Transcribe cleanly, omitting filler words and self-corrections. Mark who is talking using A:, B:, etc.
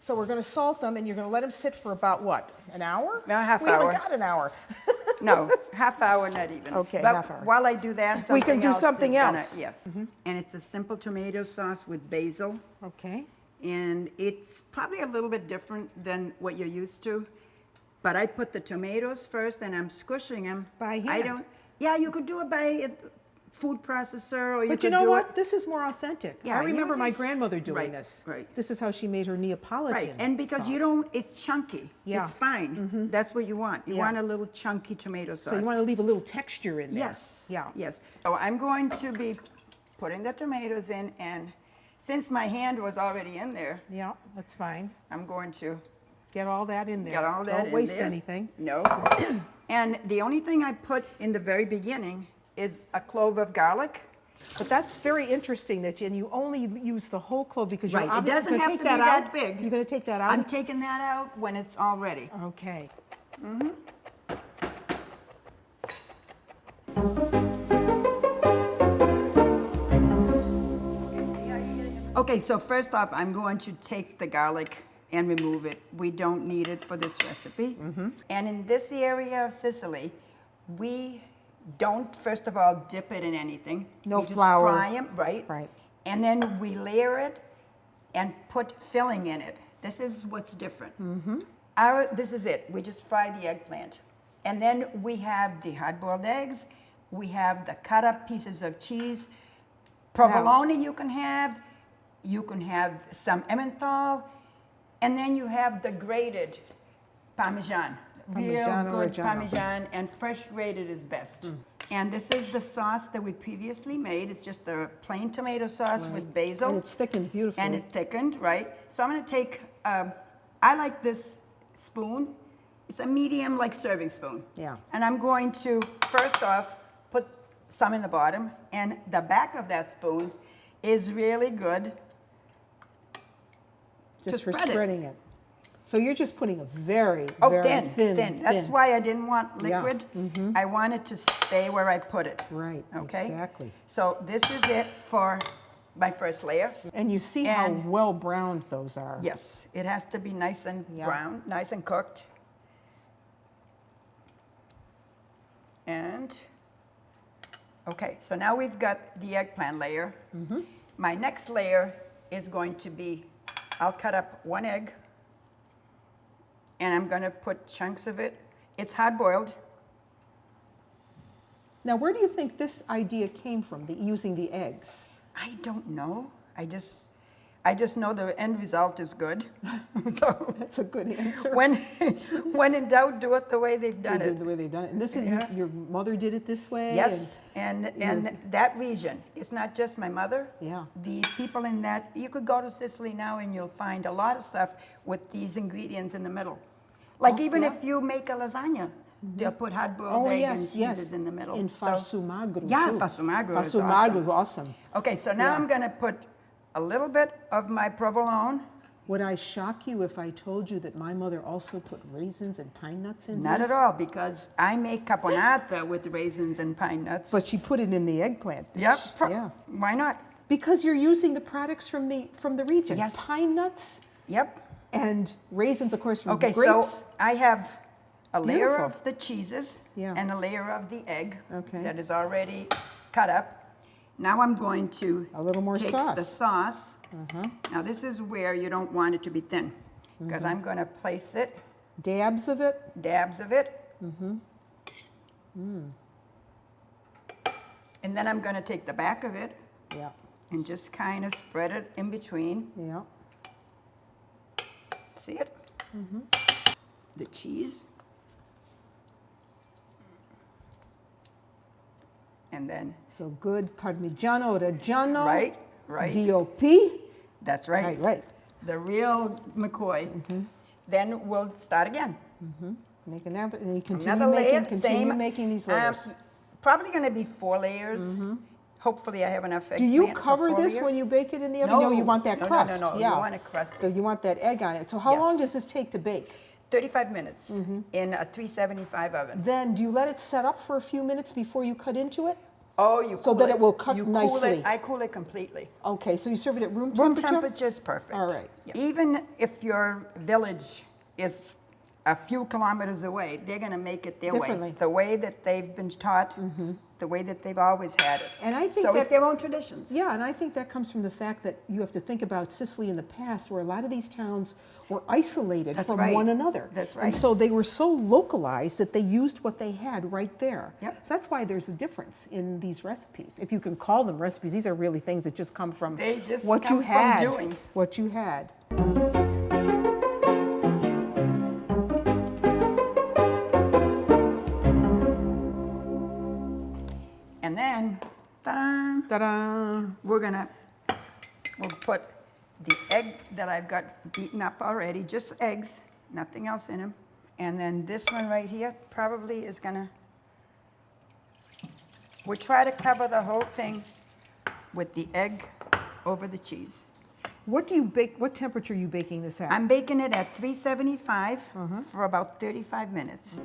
A: So we're going to salt them, and you're going to let them sit for about what? An hour?
B: No, half
A: we
B: hour.
A: We haven't got an hour.
B: No, half hour, not even.
A: Okay,
B: but
A: half hour.
B: While I do that,
A: We can do something
B: is gonna-
A: else.
B: Yes. And it's a simple tomato sauce with basil.
A: Okay.
B: And it's probably a little bit different than what you're used to. But I put the tomatoes first, and I'm squishing them.
A: By hand?
B: I don't. Yeah, you could do it by a food processor, or you
A: But
B: could
A: you know
B: do
A: what?
B: it.
A: This is more authentic.
B: Yeah,
A: I
B: you
A: remember my
B: just-
A: grandmother doing
B: right,
A: this.
B: right.
A: This is how she made her Neapolitan
B: Right, and because you
A: sauce.
B: don't, it's chunky.
A: Yeah.
B: It's fine. That's what you want. You
A: Yeah.
B: want a little chunky tomato sauce.
A: So you want to leave a little texture in there.
B: Yes.
A: Yeah.
B: Yes. So I'm going to be putting the tomatoes in, and since my hand was already in there,
A: Yeah, that's fine.
B: I'm going to
A: Get all that in there.
B: get all that
A: Don't
B: in
A: waste
B: there.
A: anything.
B: No. And the only thing I put in the very beginning is a clove of garlic.
A: But that's very interesting that and you only use the whole clove because you're
B: Right, it
A: obviously
B: doesn't
A: gonna
B: have
A: take
B: to be
A: that
B: that
A: out.
B: big.
A: You're going to take that out?
B: I'm taking that out when it's all ready.
A: Okay.
B: Okay, so first off, I'm going to take the garlic and remove it. We don't need it for this recipe. And in this area of Sicily, we don't, first of all, dip it in anything.
A: No
B: we just
A: flour.
B: fry them, right?
A: Right.
B: And then we layer it and put filling in it. This is what's different. This is it. We just fry the eggplant. And then we have the hard-boiled eggs. We have the cut-up pieces of cheese. Provolone you can have. You can have some Emmental. And then you have the grated Parmesan. Real
A: Parmigiano
B: good
A: Reggiano.
B: Parmesan, and fresh grated is best. And this is the sauce that we previously made. It's just a plain tomato sauce with basil.
A: And it's thickened beautifully.
B: And it thickened, right? So I'm going to take, I like this spoon. It's a medium, like serving spoon.
A: Yeah.
B: And I'm going to, first off, put some in the bottom. And the back of that spoon is really good
A: Just
B: to
A: for
B: spread it.
A: spreading it. So you're just putting a very,
B: Oh,
A: very
B: thin. That's why I didn't want
A: Yeah,
B: liquid. I wanted to stay where I put it.
A: Right,
B: Okay?
A: exactly.
B: So this is it for my first layer.
A: And you see
B: And-
A: how well browned those are.
B: Yes, it has to be nice and
A: Yeah.
B: brown, nice and cooked. And, okay, so now we've got the eggplant layer. My next layer is going to be, I'll cut up one egg, and I'm going to put chunks of it. It's hard-boiled.
A: Now, where do you think this idea came from, using the eggs?
B: I don't know. I just know the end result is good. So
A: That's a good answer.
B: when in doubt, do it the way they've done
A: They did
B: it.
A: the way they've done it. And this is,
B: Yeah.
A: your mother did it this way?
B: Yes, and that region, it's not just my mother.
A: Yeah.
B: The people in that, you could go to Sicily now and you'll find a lot of stuff with these ingredients in the middle. Like even
A: yeah.
B: if you make a lasagna, they'll put hard-boiled
A: Oh,
B: egg
A: yes,
B: and
A: yes.
B: cheeses in the middle.
A: In
B: So-
A: farsu magru,
B: Yeah,
A: too.
B: farsu magru is
A: Farsu magru,
B: awesome.
A: awesome.
B: Okay, so now
A: Yeah.
B: I'm gonna put a little bit of my provolone.
A: Would I shock you if I told you that my mother also put raisins and pine nuts in
B: Not
A: hers?
B: at all, because I make caponata with raisins and pine nuts.
A: But she put it in the eggplant dish.
B: Yep,
A: Yeah.
B: why not?
A: Because you're using the products from the region.
B: Yes.
A: Pine nuts
B: Yep.
A: and raisins, of course, from
B: Okay,
A: grapes.
B: so I have a layer
A: Beautiful.
B: of the cheeses
A: Yeah.
B: and a layer of the egg
A: Okay.
B: that is already cut up. Now I'm going to
A: A little more
B: take
A: sauce.
B: the sauce. Now this is where you don't want it to be thin, because I'm going to place it,
A: Dabs of it.
B: dabs of it. And then I'm going to take the back of it
A: Yeah.
B: and just kind of spread it in between.
A: Yeah.
B: See it? The cheese. And then,
A: So good Parmigiano Reggiano.
B: right, right,
A: DOP.
B: that's right.
A: Right, right.
B: The real McCoy. Then we'll start again.
A: Make an apple, and you continue
B: Another layer,
A: making, continue
B: same.
A: making these layers.
B: Probably going to be 4 layers. Hopefully I have enough
A: Do you
B: eggplant for
A: cover
B: 4
A: this
B: layers.
A: when you bake it in the oven? No, you want that
B: no,
A: crust.
B: No,
A: Yeah.
B: you want to crust
A: So
B: it.
A: you want that egg on it. So how long
B: Yes.
A: does this take to bake?
B: 35 minutes in a 375 oven.
A: Then do you let it set up for a few minutes before you cut into it?
B: Oh, you
A: So
B: cool
A: that it will cut
B: you Cool
A: nicely.
B: it, I cool it completely.
A: Okay, so you serve it at room
B: Room
A: temperature?
B: temperature is perfect.
A: All right.
B: Yeah. Even if your village is a few kilometers away, they're going to make it their
A: Differently.
B: way, the way that they've been taught, the way that they've always had it.
A: And I think
B: so
A: that-
B: it's their own traditions.
A: Yeah, and I think that comes from the fact that you have to think about Sicily in the past, where a lot of these towns were isolated
B: That's
A: from
B: right.
A: one another.
B: That's
A: And
B: right.
A: so they were so localized that they used what they had right there.
B: Yep.
A: So that's why there's a difference in these recipes. If you can call them recipes, these are really things that just come from
B: They just
A: what
B: come
A: you
B: from
A: had.
B: doing.
A: What you had.
B: And then, ta-da,
A: Ta-da!
B: we'll put the egg that I've got beaten up already, just eggs, nothing else in them. And then this one right here probably is gonna, we'll try to cover the whole thing with the egg over the cheese.
A: What do you bake? What temperature are you baking this at?
B: I'm baking it at 375 for about 35 minutes.